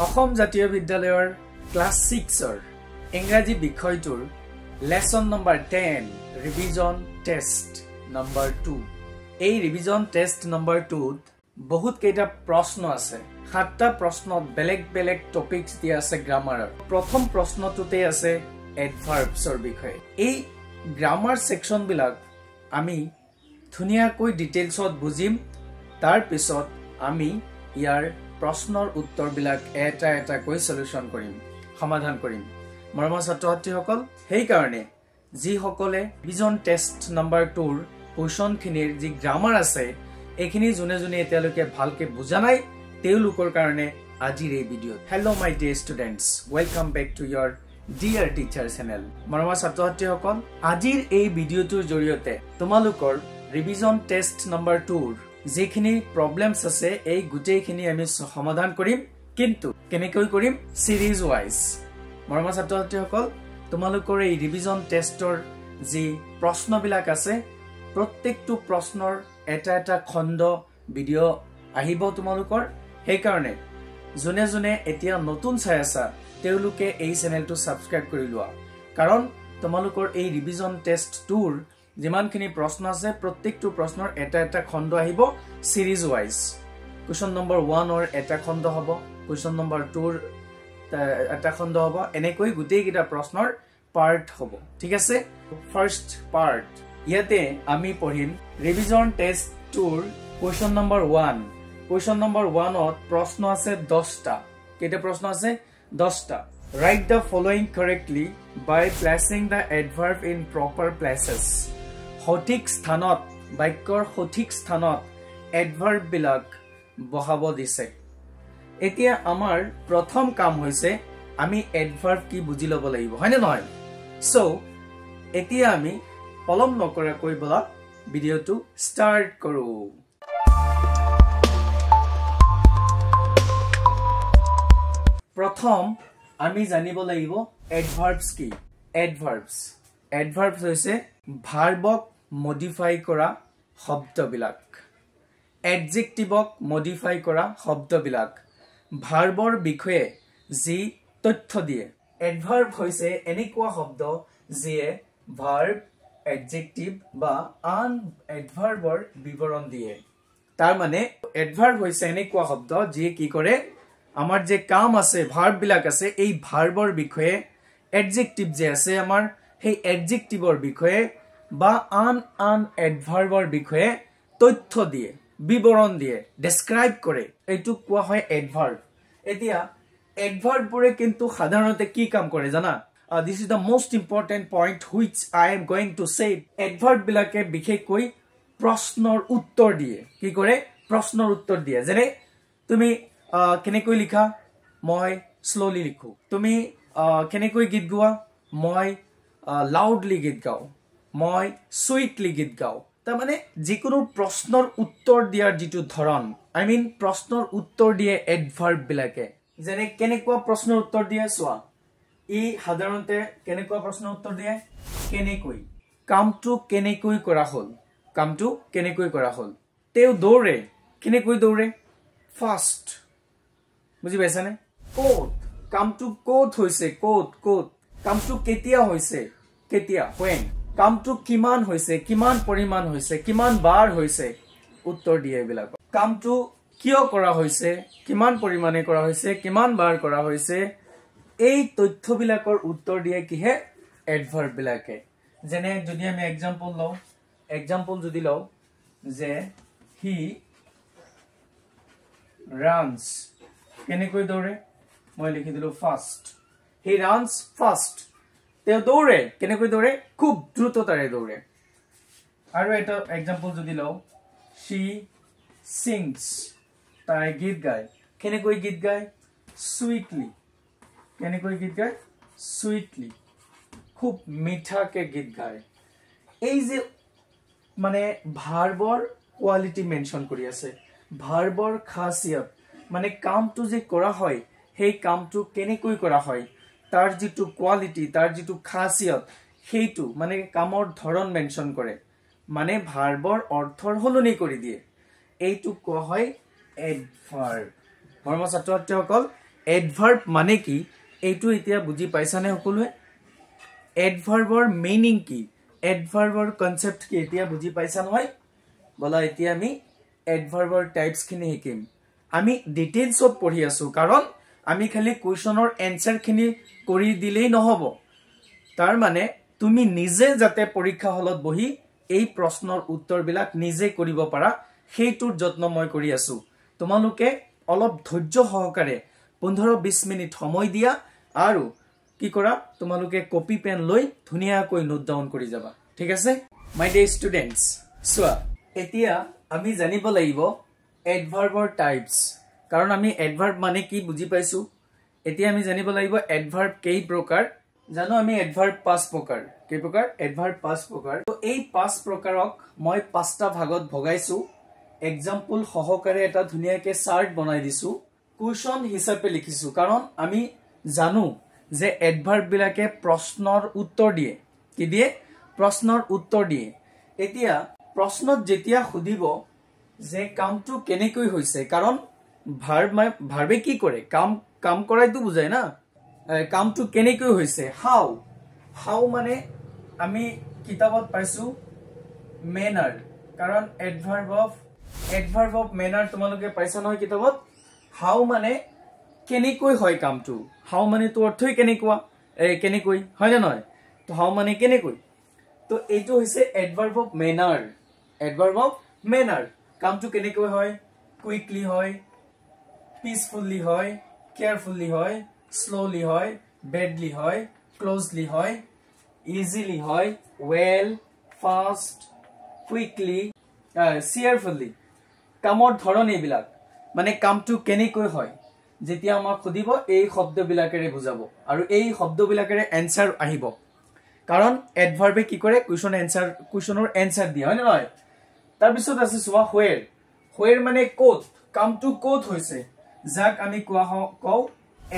অসম জাতীয় বিদ্যালয়ৰ ক্লাস 6ৰ ইংৰাজী বিষয়টোৰ lesson number 10 revision test number 2 এই ৰিভিজন টেষ্ট নম্বৰ 2ত বহুত কেইটা প্ৰশ্ন আছে সাতটা প্ৰশ্নত বেলেগ বেলেগ টপিকস দিয়া আছে গ্ৰামাৰৰ প্ৰথম প্ৰশ্নটোতে আছে এডভাৰ্বছৰ বিষয়ে এই গ্ৰামাৰ সেকশন বিলাক আমি ধুনিয়াকৈ ডিটেইলছত বুজিম তাৰ পিছত আমি ইয়াৰ প্ৰশ্নৰ উত্তৰ বিলাক এটা এটা কৈ সলিউশন কৰিম সমাধান কৰিম মৰমৰ ছাত্ৰ-ছাত্ৰীসকল হেই কাৰণে যি সকলে ৰিভিজন টেষ্ট নম্বৰ 2ৰ কোৱেশ্চন খিনিৰ যি গ্ৰামাৰ আছে এখিনি জুনে জুনে এতিয়ালৈকে ভালকে বুজা নাই তেওলোকৰ কাৰণে আজিৰ এই video hello my dear students welcome back to your dear teacher channel মৰমৰ ছাত্ৰ-ছাত্ৰীসকল আজিৰ এই ভিডিওটোৰ জৰিয়তে তোমালোকৰ ৰিভিজন টেষ্ট নম্বৰ 2ৰ যেখিনি প্ৰবলেমছ আছে এই গুটেইখিনি আমি সমাধান কৰিম কিন্তু কেনেকৈ কৰিম সিৰিজ ওয়াইজ মৰমৰ ছাত্ৰ-ছাত্ৰীসকল তোমালোকৰ এই ৰিভিজন টেষ্টৰ যি প্ৰশ্নবিলাক আছে প্ৰত্যেকটো প্ৰশ্নৰ এটা এটা খণ্ড ভিডিও আহিব তোমালোকৰ সেই কাৰণে জুনে জুনে এতিয়া নতুন চাই আছা তেওলোকে এই চেনেলটো সাবস্ক্ৰাইব কৰি লোৱা কাৰণ তোমালোকৰ এই ৰিভিজন টেষ্ট 2ৰ যিমানখিনি প্ৰশ্ন আছে প্ৰত্যেকটো প্ৰশ্নৰ এটা এটা খণ্ড আহিব সিৰিজ ওয়াইজ কোৱেশ্চন নম্বৰ 1 ৰ এটা খণ্ড হ'ব কোৱেশ্চন নম্বৰ 2 ৰ এটা খণ্ড হ'ব এনেকৈ গুটেই কিটা প্ৰশ্নৰ পাৰ্ট হ'ব ঠিক আছে ফাৰ্স্ট পাৰ্ট ইয়াতে আমি পঢ়িম ৰিভিজন টেষ্ট 2ৰ কোৱেশ্চন নম্বৰ 1 কোৱেশ্চন নম্বৰ 1 ত প্ৰশ্ন আছে 10টা কেইটা প্ৰশ্ন আছে 10টা write the following correctly by placing the adverb in proper places সঠিক স্থানত বাক্যৰ সঠিক স্থানত এডভাৰ্ব বিলাক বহাব দিছে এতিয়া আমাৰ প্ৰথম কাম হৈছে আমি এডভাৰ্ব কি বুজি ল'ব লাগিব হয়নে নহয় সো এতিয়া আমি পলম নকৰাকৈ বলা ভিডিওটো স্টাৰ্ট কৰো প্ৰথম আমি জানিব লাগিব এডভাৰ্বছ কি এডভাৰ্বছ হৈছে ভাৰ্বক মডিফাই কৰা শব্দবিলাক এডজেক্টিভক মডিফাই কৰা শব্দবিলাক ভাৰ্বৰ বিষয়ে যি তথ্য দিয়ে এডভাৰ্ব হৈছে এনেকুৱা শব্দ যিয়ে ভাৰ্ব এডজেক্টিভ বা আন এডভাৰ্বৰ বিৱৰণ দিয়ে তাৰ মানে এডভাৰ্ব হৈছে এনেকুৱা শব্দ যিয়ে কি কৰে আমাৰ যে কাম আছে ভাৰ্ব বিলাক আছে এই ভাৰ্বৰ বিষয়ে এডজেক্টিভ যে আছে আমাৰ সেই এডজেক্টিভৰ বিষয়ে বা আন এডভাৰ্বৰ বিষয়ে তথ্য দিয়ে বিৱৰণ দিয়ে ডেসক্ৰাইব কৰে এইটো কোৱা হয় এডভাৰ্ব এতিয়া এডভাৰ্ববোৰে কিন্তু সাধাৰণতে কি কাম কৰে জানা this is the most important point which I am going to say adverb বিলাকে বিশেষকৈ প্ৰশ্নৰ উত্তৰ দিয়ে কি কৰে প্ৰশ্নৰ উত্তৰ দিয়ে যেনে তুমি কেনেকৈ লিখা মই স্লোলি লিখো তুমি কেনেকৈ গীত গোৱা মই লাউডলি গীত গাও মই সুইটলি গীত গাও তাৰ মানে যিকোনো প্ৰশ্নৰ উত্তৰ দিয়াৰ যেটো ধৰণ I mean প্ৰশ্নৰ উত্তৰ দিয়ে এডভাৰ্ব বিলাকে যেনে কেনেকুৱা প্ৰশ্নৰ উত্তৰ দিয়ে সোৱা ই সাধাৰণতে কেনেকুৱা প্ৰশ্নৰ উত্তৰ দিয়ে কেনেকৈ কামটো কেনেকৈ কৰা হল তেও দৌৰে কেনেকৈ দৌৰে ফাষ্ট বুজি পাইছানে কোট কামটো কোট হৈছে কোট কামটো কেতিয়া হৈছে কেতিয়া when কামটো কিমান হৈছে কিমান পৰিমাণ হৈছে কিমান বাৰ হৈছে উত্তৰ দিয়ে এইবিলাক কামটো কিয় কৰা হৈছে কিমান পৰিমাণে কৰা হৈছে কিমান বাৰ কৰা হৈছে এই তথ্যবিলাকৰ উত্তৰ দিয়ে কিহে এডভাৰ্ব বিলাকে যেনে যদি আমি এক্সাম্পল যদি লও যে হি runs কেনেকৈ দৌৰে মই লিখি দিলো ফাষ্ট হি runs fast তেও দৌৰে কেনেকৈ দৌৰে খুব দ্ৰুততাৰে দৌৰে আৰু এটা এক্সাম্পল যদি লও she sings তাই গীত গায় কেনেকৈ গীত গায় সুইটলি কেনেকৈ গীত গায় সুইটলি খুব মিঠাকে গীত গায় এই যে মানে ভাৰ্বৰ কোৱালিটি মেনশন কৰি আছে ভাৰ্বৰ খাসিয়ত মানে কামটো যে কৰা হয় সেই কামটো কেনেকৈ কৰা হয় তাৰ যেটো কোৱালিটি তাৰ যেটো খাসিয়ত সেইটো মানে কামৰ ধৰণ মেনশন কৰে মানে ভাৰ্বৰ অৰ্থৰ হলনি কৰি দিয়ে এইটো কোৱা হয় এডভাৰ্ব মৰমৰ ছাত্ৰ-ছাত্ৰীসকল এডভাৰ্ব মানে কি এইটো এতিয়া বুজি পাইছানে সকলোৱে এডভাৰ্বৰ মিনিং কি এডভাৰ্বৰ কনসেপ্ট কি এতিয়া বুজি পাইছা নহয় বলা এতিয়া আমি এডভাৰ্বৰ টাইপস খিনি শিকিম আমি ডিটেইলছত পঢ়ি আছো কাৰণ আমি খালি কোৱেশ্চনৰ এনসাৰ খিনি কৰি দিলেই নহব তাৰ মানে তুমি নিজে যাতে পৰীক্ষা হলত বহি এই প্ৰশ্নৰ উত্তৰবিলাক নিজে কৰিব পাৰা সেইটোৰ যত্ন মই কৰি আছো তোমালোকে অলপ ধৈৰ্য সহকাৰে 15-20 মিনিট সময় দিয়া আৰু কি কৰা তোমালোকে কপি পেন লৈ ধুনিয়াকৈ নোট ডাউন কৰি যাবা ঠিক আছে মাই ডিয়াৰ ষ্টুডেন্টস সোৱা এতিয়া আমি জানিব লাগিব এডভাৰ্বৰ টাইপস কাৰণ আমি এডভাৰ্ব মানে কি বুজি পাইছো এতিয়া আমি জানিব লাগিব এডভাৰ্ব কেই প্ৰকাৰ জানো আমি এডভাৰ্ব 5 প্ৰকাৰ কেই প্ৰকাৰ এডভাৰ্ব 5 প্ৰকাৰ তো এই 5 প্ৰকাৰক মই 5টা ভাগত ভগাইছো এক্সাম্পল সহকাৰে এটা ধুনিয়াকে চাৰ্ট বনাই দিছো কোৱেশ্চন হিচাপে লিখিছো কাৰণ আমি জানো যে এডভাৰ্ব বিলাকে প্ৰশ্নৰ উত্তৰ দিয়ে কি দিয়ে প্ৰশ্নৰ উত্তৰ দিয়ে এতিয়া প্ৰশ্নত যেতিয়া খুদিব যে কামটো কেনেকৈ হৈছে কাৰণ ভাৰ্বে কি কৰে কাম কৰাইতো বুজায় না কামটো কেনেকৈ হৈছে হাউ মানে আমি কিতাবত পাইছো মেনাৰ কাৰণ এডভাৰ্ব অফ মেনাৰ তোমালোকে পাইছা নহয় কিতাবত হাউ মানে কেনেকৈ হয় কামটো হাউ মানে তো অৰ্থই কেনেকৈ হয় না নহয় তো হাউ মানে কেনেকৈ তো এইটো হৈছে এডভাৰ্ব অফ মেনাৰ কামটো কেনেকৈ হয় কুইকলি হয় পিসফুলি হয় কেয়াৰফুলি হয় স্লোলি হয় বেডলি হয় ক্লোজলি হয় ইজিলি হয় ওয়েল ফাস্ট কুইকলি চিয়াৰফুলি কামৰ ধৰণ এইবিলাক মানে কামটো কেনেকৈ হয় যেতিয়া আমাক খুদিব এই শব্দবিলাকেৰে বুজাব আৰু এই শব্দবিলাকেৰে এনসাৰ আহিব কাৰণ এডভাৰ্বে কি কৰে কোৱেশ্চনৰ এনসাৰ দিয়ে হয় নহয় তাৰ পিছত আছে সোৱা হোৱেৰ মানে কোত কামটো কোত হৈছে যাক আমি কও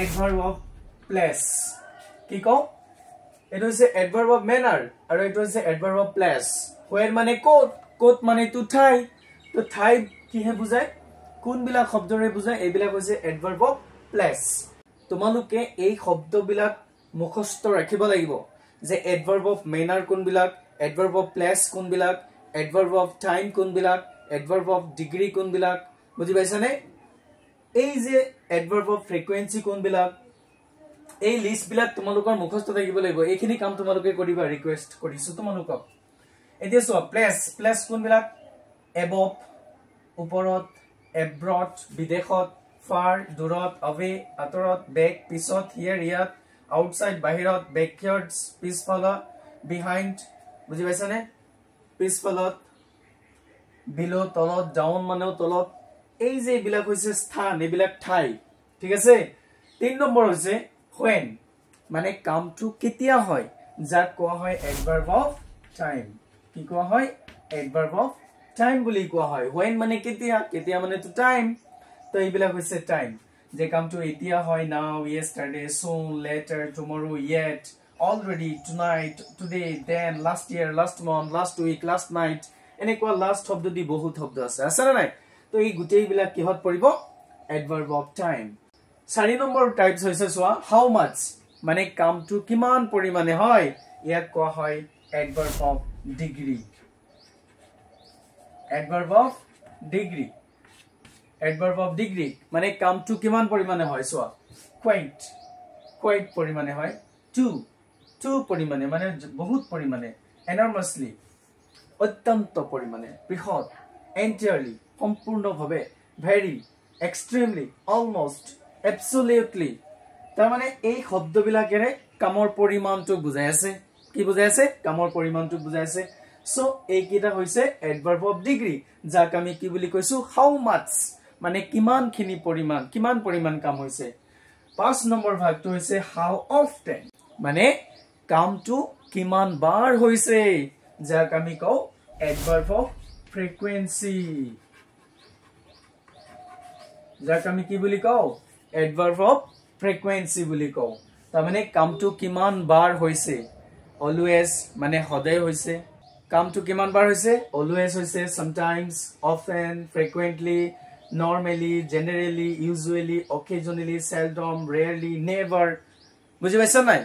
এডভাৰ্ব অফ প্লেস কি কও এটো হৈছে এডভাৰ্ব অফ মেনাৰ আৰু এটো হৈছে এডভাৰ্ব অফ প্লেস হোৱেৰ মানে কোত মানে টু ঠাই কিহে বুজায় কোনবিলাক শব্দৰে বুজায় এইবিলাক হৈছে এডভাৰ্ব অফ প্লেস তোমালোকে এই শব্দবিলাক মুখস্থ ৰাখিব লাগিব যে এডভাৰ্ব অফ মেনাৰ কোনবিলাক এডভাৰ্ব অফ প্লেস কোনবিলাক এডভাৰ্ব অফ টাইম কোনবিলাক এডভাৰ্ব অফ ডিগ্ৰী কোনবিলাক বুজি পাইছানে এই যে এডভাৰ্ব অফ ফ্ৰিকুৱেন্সি কোনবিলাক এই লিস্ট বিলাক তোমালোকৰ মুখস্থ থাকিব লাগিব এইখিনি কাম তোমালোকে কৰিবা ৰিকুৱেষ্ট কৰিছো তোমালোকক এতিয়া সোৱা প্লেস কোনবিলাক এবভ ওপৰত এব্ৰড বিদেশত ফাৰ দূৰত অৱে আতৰত বেক পিছত হিয়াৰ ইয়াত আউটসাইড বাহিৰত বেকয়াৰ্ডছ পিছফালা বিহাইণ্ড বুজি পাইছানে পিছফালত বিলো তলত ডাউন মানেও তলত এই যে এইবিলাক হৈছে স্থান এইবিলাক ঠাই ঠিক আছে 3 নম্বৰ হৈছে when মানে কামটো কেতিয়া হয় যাক কোৱা হয় এডভাৰ্ব অফ টাইম কি কোৱা হয় এডভাৰ্ব অফ টাইম বুলি কোৱা হয় when মানে কেতিয়া মানে টু টাইম তো এইবিলাক হৈছে টাইম যে কামটো এতিয়া হয় নাও yesterday soon later tomorrow yet already tonight today then last year last month last week last night এনেকুৱা লাষ্ট শব্দ দি বহুত শব্দ আছে না নাই তো এই গুটেই বিলাক কিহত পৰিব এডভাৰ্ব অফ টাইম 4 নম্বৰ টাইপস হৈছে সোৱা হাউ মাচ মানে কামটো কিমান পৰিমাণে হয় ইয়াক কোৱা হয় এডভাৰ্ব অফ ডিগ্ৰী এডভাৰ্ব অফ ডিগ্ৰী মানে কামটো কিমান পৰিমাণে হয় সোৱা quite পৰিমাণে হয় টু পৰিমাণে মানে বহুত পৰিমাণে enormously অত্যন্ত পৰিমাণে বৃহৎ entirely সম্পূৰ্ণভাৱে very extremely almost absolutely তাৰ মানে এই শব্দবিলাকেৰে কামৰ পৰিমাণটো বুজাই আছে কি বুজাই আছে কামৰ পৰিমাণটো বুজাই আছে সো এই কিটা হৈছে এডভাৰ্ব অফ ডিগ্ৰী যাক আমি কি বুলি কৈছো হাউ মাচ মানে কিমানখিনি পৰিমাণ কাম হৈছে 5 নম্বৰ ভাগটো হৈছে হাউ অফটেন মানে কামটো কিমান বাৰ হৈছে যাক আমি কও এডভাৰ্ব অফ ফ্ৰিকুৱেন্সি যাক আমি কি বুলি কও এডভাৰ্ব অফ ফ্ৰিকুৱেন্সি বুলি কও তাৰ মানে কামটো কিমান বাৰ হৈছে অলৱেজ মানে সদায় হৈছে কামটো কিমান বাৰ হৈছে অলৱেজ হৈছে sometimes often frequently normally, generally, usually, occasionally, seldom, rarely, never. বুজি পাইছা নাই?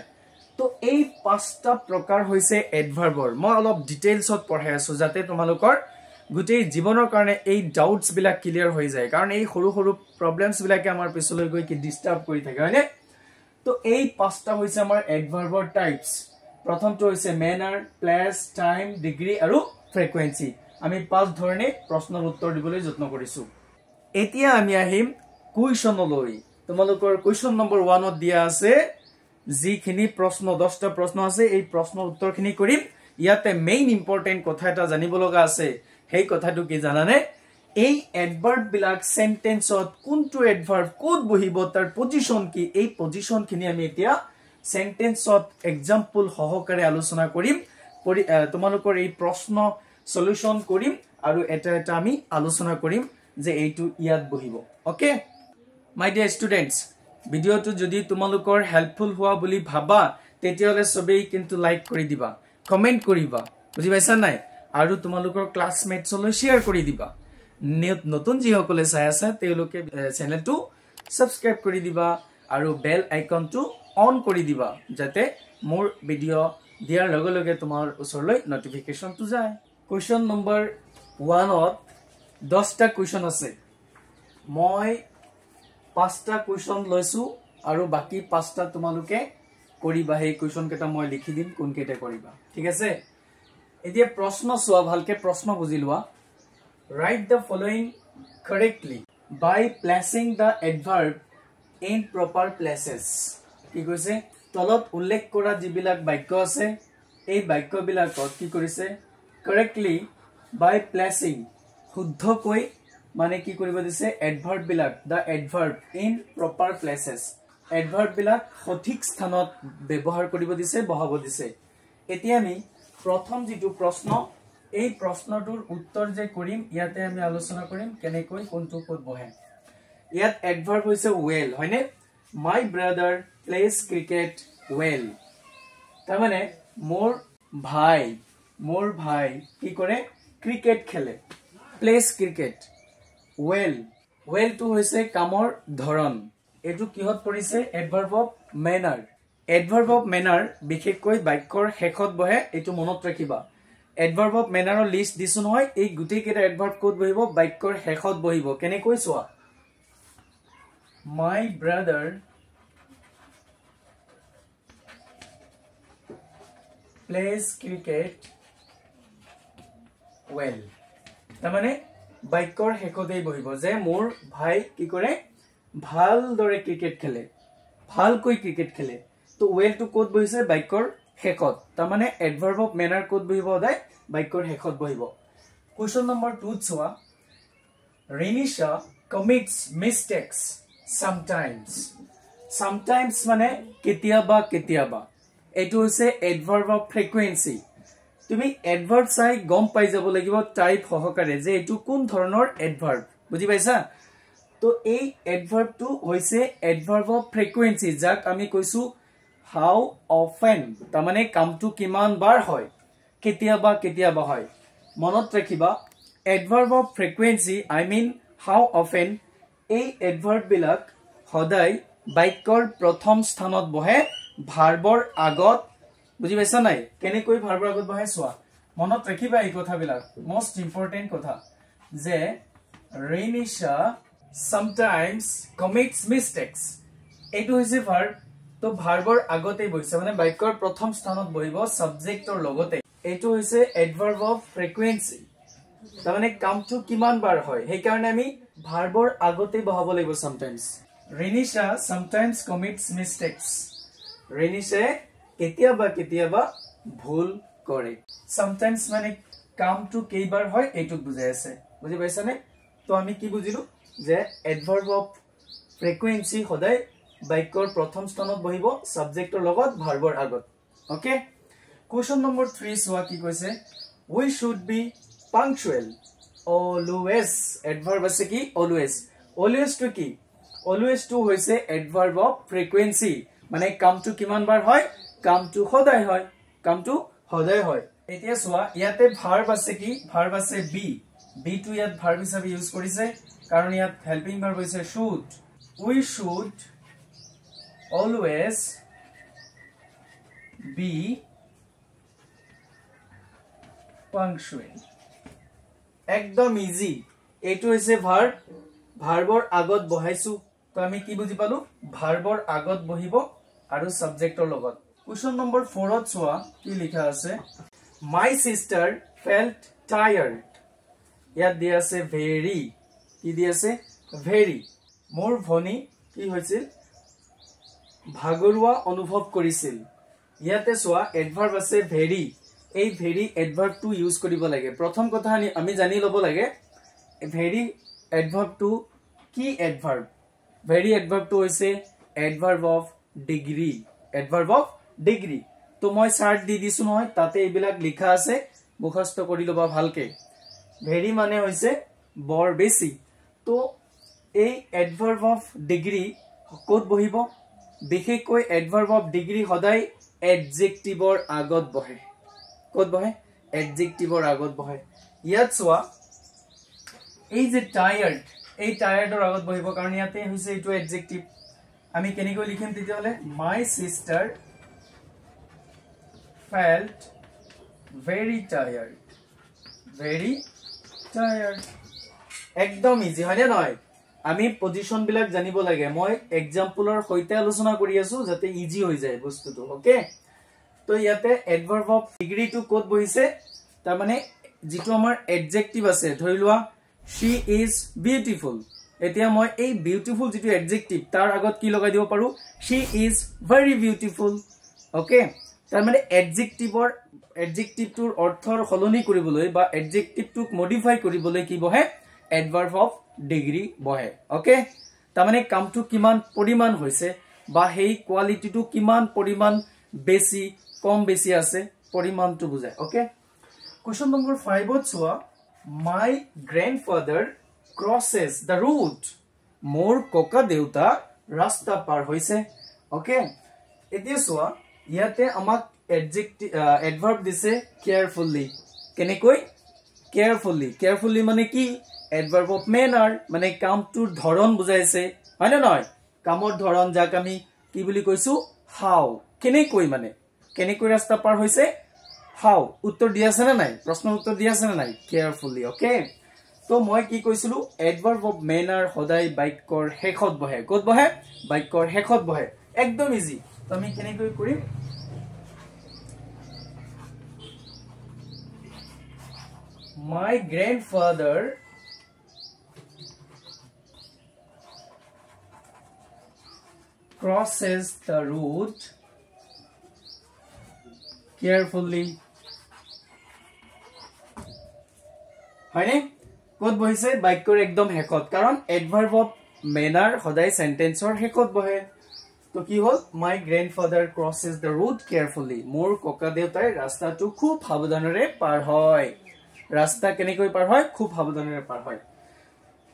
তো এই পাঁচটা প্ৰকাৰ হৈছে এডভাৰ্বৰ। মই অলপ ডিটেইলছত পঢ়াই আছো যাতে তোমালোকৰ গোটেই জীৱনৰ কাৰণে এই ডাউটছ বিলাক ক্লিয়াৰ হৈ যায়, কাৰণ এই সৰু সৰু প্ৰবলেমছ বিলাকে আমাৰ পিছলৈ গৈ কি ডিস্টাৰ্ব কৰি থাকে, হয়নে? তো এই পাঁচটা হৈছে আমাৰ এডভাৰ্বৰ টাইপছ। প্ৰথমটো হৈছে মেনাৰ, প্লেস, টাইম, ডিগ্ৰী আৰু ফ্ৰিকুৱেন্সি। আমি পাঁচ ধৰণে প্ৰশ্নৰ উত্তৰ দিবলৈ যত্ন কৰিছো। এতিয়া আমি আহিম কুৱেশ্যনলৈ। তোমালোকৰ কুৱেশ্যন নম্বৰ 1 ত দিয়া আছে যিখিনি প্ৰশ্ন 10টা প্ৰশ্ন আছে, এই প্ৰশ্নৰ উত্তৰখিনি কৰিম। ইয়াতে মেইন ইম্পৰ্টেন্ট কথা এটা জানিব লগা আছে। সেই কথাটো কি জানানে? এই এডভাৰ্ব বিলাক সেন্টেন্সত কোনটো এডভাৰ্ব ক'ত বহিব, তাৰ পজিশন কি, এই পজিশনখিনি আমি এতিয়া সেন্টেন্সত এক্সাম্পল সহকাৰে আলোচনা কৰিম। তোমালোকৰ এই প্ৰশ্ন সলিউশন কৰিম আৰু এটা এটা আমি আলোচনা কৰিম যে এইটো ইয়াত বহিব। ওকে মাই ডিয়াৰ ষ্টুডেন্টস, ভিডিওটো যদি তোমালোকৰ হেল্পফুল হোৱা বুলি ভাবা তেতিয়াহলে সবেই কিন্তু লাইক কৰি দিবা, কমেন্ট কৰিবা, বুজি পাইছা নাই? আৰু তোমালোকৰ ক্লাছমেটছলৈ শেয়াৰ কৰি দিবা। নতুন যিসকলে চাই আছে তেওঁলোকে চেনেলটো সাবস্ক্ৰাইব কৰি দিবা আৰু বেল আইকনটো অন কৰি দিবা যাতে মোৰ ভিডিও দিয়াৰ লগে লগে তোমাৰ ওচৰলৈ নটিফিকেশনটো যায়। কুৱেশ্যন নম্বৰ 1 ত 10টা কুৱেশ্যন আছে। মই 5টা কুৱেশ্যন লৈছো আৰু বাকি 5টা তোমালোকে কৰিবা। সেই কুৱেশ্যন কেইটা মই লিখি দিম কোন কেইটা কৰিবা, ঠিক আছে? এতিয়া প্ৰশ্ন চোৱা, ভালকে প্ৰশ্ন বুজি লোৱা। Write the following correctly by placing the adverb in proper places. কি কৈছে? তলত উল্লেখ কৰা যিবিলাক বাক্য আছে এই বাক্যবিলাকত কি কৰিছে? correctly by placing, শুদ্ধকৈ মানে কি কৰিব দিছে? adverb বিলাক, the adverb in proper places, adverb বিলাক সঠিক স্থানত ব্যৱহাৰ কৰিব দিছে, বহাব দিছে। এতিয়া আমি প্ৰথম যেটো প্ৰশ্ন, এই প্ৰশ্নটোৰ উত্তৰ যে কৰিম ইয়াতে আমি আলোচনা কৰিম কেনেকৈ কোনটো ক'ত বহে। ইয়াত এডভাৰ্ব হৈছে well, হয়নে? My brother plays cricket well. তাৰ মানে মোৰ ভাই কি কৰে? ক্ৰিকেট খেলে, plays cricket well. well টো হৈছে কামৰ ধৰণ। এটো কিহত পৰিছে? এডভাৰ্ব অফ মেনাৰ। এডভাৰ্ব অফ মেনাৰ বিশেষকৈ বাক্যৰ শেষত বহে, এটো মনত ৰাখিবা। এডভাৰ্ব অফ মেনাৰৰ লিষ্ট দিছো নহয়, এই গুটেই কেইটা এডভাৰ্ব ক'ত বহিব? বাক্যৰ শেষত বহিব। কেনেকৈ চোৱা? My brother plays cricket well. তাৰমানে বাক্যৰ শেষতেই বহিব যে মোৰ ভাই কি কৰে? ভালদৰে ক্ৰিকেট খেলে, ভালকৈ ক্ৰিকেট খেলে। তো well টো ক'ত বহিছে? বাক্যৰ শেষত। তাৰমানে এডভাৰ্ব অফ মেনাৰ ক'ত বহিব? সদায় বাক্যৰ শেষত বহিব। কুৱেশ্যন নম্বৰ 2 চোৱা। ৰিনিশা commits mistakes sometimes. sometimes মানে কেতিয়াবা কেতিয়াবা। এটো হৈছে এডভাৰ্ব অফ ফ্ৰিকুৱেন্সি। তুমি এডভাৰ্ব চাই গম পাই যাব লাগিব টাইপ সহকাৰে যে এটো কোন ধৰণৰ এডভাৰ্ব, বুজি পাইছা? তো এই এডভাৰ্বটো হৈছে এডভাৰ্ব অফ ফ্ৰিকুৱেন্সি, যাক আমি কৈছো how often, তাৰমানে কামটো কিমান বাৰ হয়, কেতিয়াবা কেতিয়াবা হয়। মনত ৰাখিবা adverb of frequency I mean how often, এই এডভাৰ্ব বিলাক সদায় বাক্যৰ প্ৰথম স্থানত বহে ভাৰ্বৰ আগত, বুজি পাইছা নাই? কেনেকৈ ভাৰ্বৰ আগত বহে চোৱা, মনত ৰাখিবা এই কথাবিলাক, মোস্ট ইম্পৰ্টেন্ট কথা যে ৰিনিশা sometimes commits mistakes, এইটো হৈছে ভাৰ্ব। তো ভাৰ্বৰ আগতে বহিছে মানে বাক্যৰ প্ৰথম স্থানত বহিব সাবজেক্টৰ লগতে। এইটো হৈছে এডভাৰ্ব অফ ফ্ৰিকুৱেন্সি, তাৰমানে কামটো কিমান বাৰ হয়, সেই কাৰণে আমি ভাৰ্বৰ আগতে বহাব লাগিব sometimes. ৰিনিশা sometimes commits mistakes. ৰিনিশে কেতিয়াবা কেতিয়াবা ভুল কৰে। sometimes মানে কামটো কেইবাৰ হয় এইটো বুজাই আছে, বুজি পাইছানে? তো আমি কি বুজিলো যে এডভাৰ্ব অফ ফ্ৰিকুৱেন্সি সদায় বাক্যৰ প্ৰথম স্থানত বহিব সাবজেক্টৰ লগত ভাৰ্বৰ আগত। ওকে কুৱেশ্যন নম্বৰ 3 চোৱা কি কৈছে? we should be punctual always. এডভাৰ্ব আছে কি? always. always টো কি? always টো হৈছে এডভাৰ্ব অফ ফ্ৰিকুৱেন্সি, মানে কামটো কিমান বাৰ হয়? কামটো সদায় হয়, কামটো সদায় হয়। এতিয়া চোৱা ইয়াতে ভাৰ্ব আছে কি? ভাৰ্ব আছে be. be টো ইয়াত ভাৰ্ব হিচাপে ইউজ কৰিছে কাৰণ ইয়াত হেল্পিং ভাৰ্ব হৈছে should we should always be punctual একদম ইজি এটো হৈছে ভাৰ্ব ভাৰ্বৰ আগত বহাইছো তো আমি কি বুজি পালো ভাৰ্বৰ আগত বহিব আৰু সাবজেক্টৰ লগত কোৱেশ্চন নম্বৰ 4 ত চোৱা কি লিখা আছে my sister felt tired ইয়াত দিয়া আছে very কি দিয়া আছে very মোৰ ভনী কি হৈছিল ভাগৰুৱা অনুভৱ কৰিছিল ইয়াতে চোৱা এডভাৰ্ব আছে very এই very এডভাৰ্ব টু ইউজ কৰিব লাগে প্ৰথম কথা আমি জানি লব লাগে very এডভাৰ্ব টু কি এডভাৰ্ব very এডভাৰ্ব টু হৈছে এডভাৰ্ব অফ ডিগ্ৰী এডভাৰ্ব অফ ডিগ্ৰী তো মই চাৰ্ট দি দিছো নহয় তাতে এইবিলাক লিখা আছে মুখস্থ কৰি লবা ভালকে very মানে হৈছে বৰ বেছি তো এই এডভাৰ্ব অফ ডিগ্ৰী কোড বহিব বিশেষকৈ এডভাৰ্ব অফ ডিগ্ৰী সদায় এডজেক্টিভৰ আগত বহে কোড বহে এডজেক্টিভৰ আগত বহে ইয়াত চোৱা এই যে টায়াৰ্ড এই টায়াৰ্ডৰ আগত বহিব কাৰণ ইয়াতে হৈছে এটো এডজেক্টিভ আমি কেনেকৈ লিখিম তেতিয়ালে my sister felt very tired একদম ইজি হয়নে নহয় আমি পজিশন বিলাক জানিব লাগে মই এক্সাম্পলৰ সৈতে আলোচনা কৰি আছো যাতে ইজি হৈ যায় বস্তুটো ওকে তো ইয়াতে এডভাৰ্ব অফ ডিগ্ৰী টু কোড বহিছে তাৰ মানে যেটো আমাৰ এডজেক্টিভ আছে ধৰি লোৱা she is beautiful এতিয়া মই এই বিউটিফুল যেটো এডজেক্টিভ তাৰ আগত কি লগাই দিব পাৰো she is very beautiful okay তাৰ মানে এডজেক্টিভটোৰ অৰ্থৰ সলনি কৰিবলৈ বা এডজেক্টিভটোক মডিফাই কৰিবলৈ কি বহে এডভাৰ্ব অফ ডিগ্ৰী বহে ওকে তাৰ মানে কামটো কিমান পৰিমাণ হৈছে বা হেই কোৱালিটিটো কিমান পৰিমাণ বেছি কম বেছি আছে পৰিমাণটো বুজায় ওকে কোৱেশ্চন নম্বৰ 5 ত চোৱা my grandfather crosses the road মোৰ ককা দেউতা ৰাস্তা পাৰ হৈছে ওকে এতিয়া চোৱা ইয়াতে আমাক এডভাৰ্ব দিছে কেয়াৰফুলি কেনেকৈ কেয়াৰফুলি মানে কি এডভাৰ্ব অফ মেনাৰ মানে কামটোৰ ধৰণ বুজাইছে হয় না নহয় কামৰ ধৰণ যাক আমি কি বুলি কৈছো হাউ কেনেকৈ মানে কেনেকৈ ৰাস্তা পাৰ হৈছে হাউ উত্তৰ দিয়া আছে না নাই প্ৰশ্নৰ উত্তৰ দিয়া আছে না নাই কেয়াৰফুলি ওকে তো মই কি কৈছিলো এডভাৰ্ব অফ মেনাৰ সদায় বাক্যৰ শেষত বহে ক'ত বহে বাক্যৰ শেষত বহে একদম ইজি তো আমি কেনেকৈ কৰিম my grandfather crosses the road carefully হয়নে কোড বহিছে বাক্যৰ একদম শেষত কাৰণ এডভাৰ্ব অফ মেনাৰ সদায় সেন্টেন্সৰ শেষত বহে তো কি হল my grandfather crosses the road carefully মোৰ ককা দেউতাই ৰাস্তাটো খুব সাৱধানেৰে পাৰ হয় ৰাস্তা কেনেকৈ পাৰ হয় খুব সাৱধানেৰে পাৰ হয়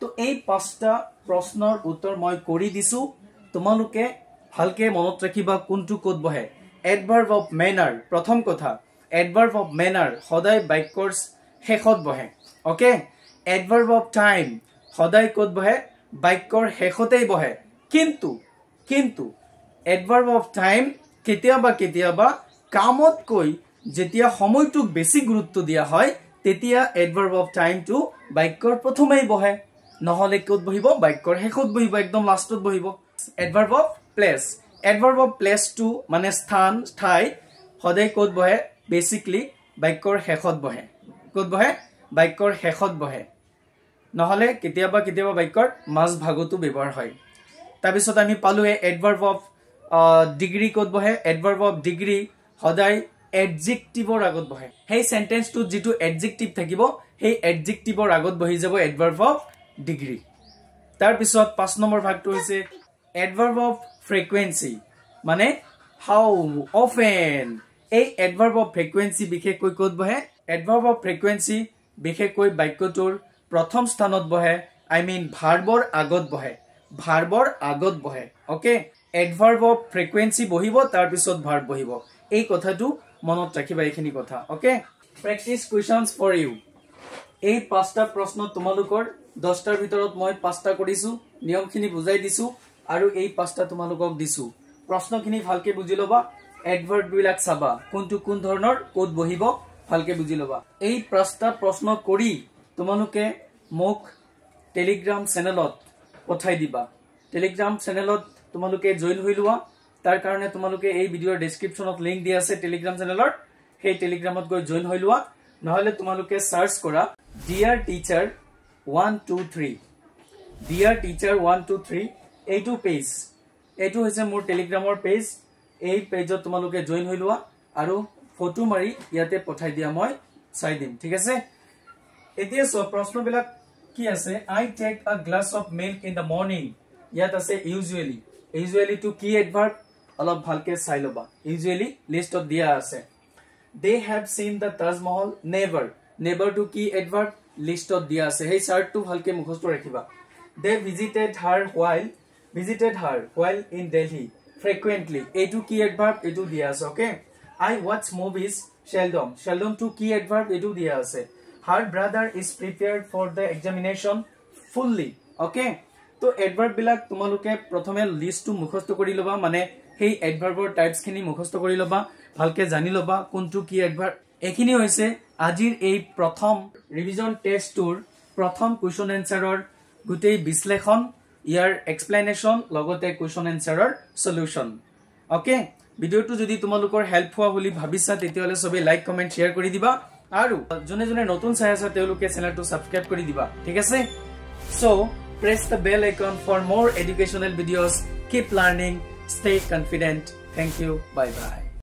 তো এই পাঁচটা প্ৰশ্নৰ উত্তৰ মই কৰি দিছো তোমালোকে ভালকে মনত ৰাখিবা কোনটো কোড বহে এডভাৰ্ব অফ মেনাৰ প্ৰথম কথা এডভাৰ্ব অফ মেনাৰ সদায় বাক্যৰ শেষত বহে ওকে এডভাৰ্ব অফ টাইম সদায় কোড বহে বাক্যৰ শেষতেই বহে কিন্তু এডভাৰ্ব অফ টাইম কেতিয়াবা কামতকৈ যেতিয়া সময়টোক বেছি গুৰুত্ব দিয়া হয় তেতিয়া এডভাৰ্ব অফ টাইম টু বাক্যৰ প্ৰথমেই বহে নহলে কোড বহিব বাক্যৰ শেষত বহিব একদম লাষ্টত বহিব এডভাৰ্ব অফ প্লেস টু মানে স্থান ঠাই সদায় কোড বহে বেসিক্যালি বাক্যৰ শেষত বহে কোড বহে বাক্যৰ শেষত বহে নহলে কেতিয়াবা বাক্যৰ মাজ ভাগতো ব্যৱহাৰ হয় তাৰ পিছত আমি পালো এডভাৰ্ব অফ ডিগ্ৰী কোড বহে এডভাৰ্ব অফ ডিগ্ৰী সদায় এডজেক্টিভৰ আগত বহে সেই সেন্টেন্সটো যেটো এডজেক্টিভ থাকিব সেই এডজেক্টিভৰ আগত বহি যাব এডভাৰ্ব অফ ডিগ্ৰী তাৰ পিছত 5 নম্বৰ ভাগটো হৈছে এডভাৰ্ব অফ ফ্ৰিকুৱেন্সি মানে হাউ অফেন এই এডভাৰ্ব অফ ফ্ৰিকুৱেন্সি বিশেষকৈ কোড বহে এডভাৰ্ব অফ ফ্ৰিকুৱেন্সি বিশেষকৈ বাক্যটোৰ প্ৰথম স্থানত বহে আই মিন ভাৰ্বৰ আগত বহে ওকে এডভাৰ্ব অফ ফ্ৰিকুৱেন্সি বহিব তাৰ পিছত ভাৰ্ব বহিব এই কথাটো মনত ৰাখিবা এইখিনি কথা okay practice questions for U এই পাঁচটা প্ৰশ্ন তোমালোকৰ 10টাৰ ভিতৰত মই 5টা কৰিছো নিয়মখিনি বুজাই দিছো আৰু এই 5টা তোমালোকক দিছো প্ৰশ্নখিনি ভালকে বুজি লবা এডভাৰ্ব বিলাক চাবা কোনটো কোন ধৰণৰ কোড বহিব ভালকে বুজি লবা এই 5টা প্ৰশ্ন কৰি তোমালোকে মোক টেলিগ্ৰাম চেনেলত পঠাই দিবা টেলিগ্ৰাম চেনেলত তোমালোকে জয়েন হৈ লোৱা তাৰ কাৰণে তোমালোকে এই ভিডিওৰ ডেসক্ৰিপচনত লিংক দিয়া আছে টেলিগ্ৰাম চেনেলৰ সেই টেলিগ্ৰামত গৈ জয়েন হৈ লোৱা নহলে তোমালোকে সাৰ্চ কৰা ডিয়াৰ টিচাৰ 123 ডিয়াৰ টিচাৰ 123 এইটো পেজ এইটো হৈছে মোৰ টেলিগ্ৰামৰ পেজ এই পেজত তোমালোকে জয়েন হৈ লোৱা আৰু ফটো মাৰি ইয়াতে পঠাই দিয়া মই চাই দিম ঠিক আছে এতিয়া সব প্ৰশ্নবিলাক কি আছে I take a glass of milk in the morning ইয়াত আছে usually to কি adverb অলপ ভালকে চাই লবা usually লিষ্টত দিয়া আছে they have seen the Taj Mahal never to কি adverb লিষ্টত দিয়া আছে সেই চাৰ্টটো ভালকে মুখস্থ ৰাখিবা they visited her while in Delhi frequently এইটো কি adverb এইটো দিয়া আছে okay I watch movies seldom to কি adverb এইটো দিয়া আছে her brother is prepared for the examination fully okay তো adverb বিলাক তোমালোকে প্ৰথমে লিষ্টটো মুখস্থ কৰি লবা মানে সেই adverbৰ টাইপস খিনি মুখস্থ কৰি লবা ভালকে জানি লবা কোনটো কি adverb এখিনি হৈছে আজিৰ এই প্ৰথম ৰিভিজন টেষ্টৰ প্ৰথম কোৱেশ্চন এনসাৰৰ গুটেই বিশ্লেষণ ইয়াৰ এক্সপ্লেনেশন লগতে কোৱেশ্চন এনসাৰৰ সলিউশন ওকে ভিডিওটো যদি তোমালোকৰ হেল্প হোৱা বুলি ভাবিছা তেতিয়ালে সবে লাইক কমেন্ট শেয়াৰ কৰি দিবা আৰু জনে জনে নতুন চাই আছে তেওঁলোকে চেনেলটো সাবস্ক্ৰাইব কৰি দিবা ঠিক আছে so press the bell icon for more educational videos keep learning stay confident thank you bye bye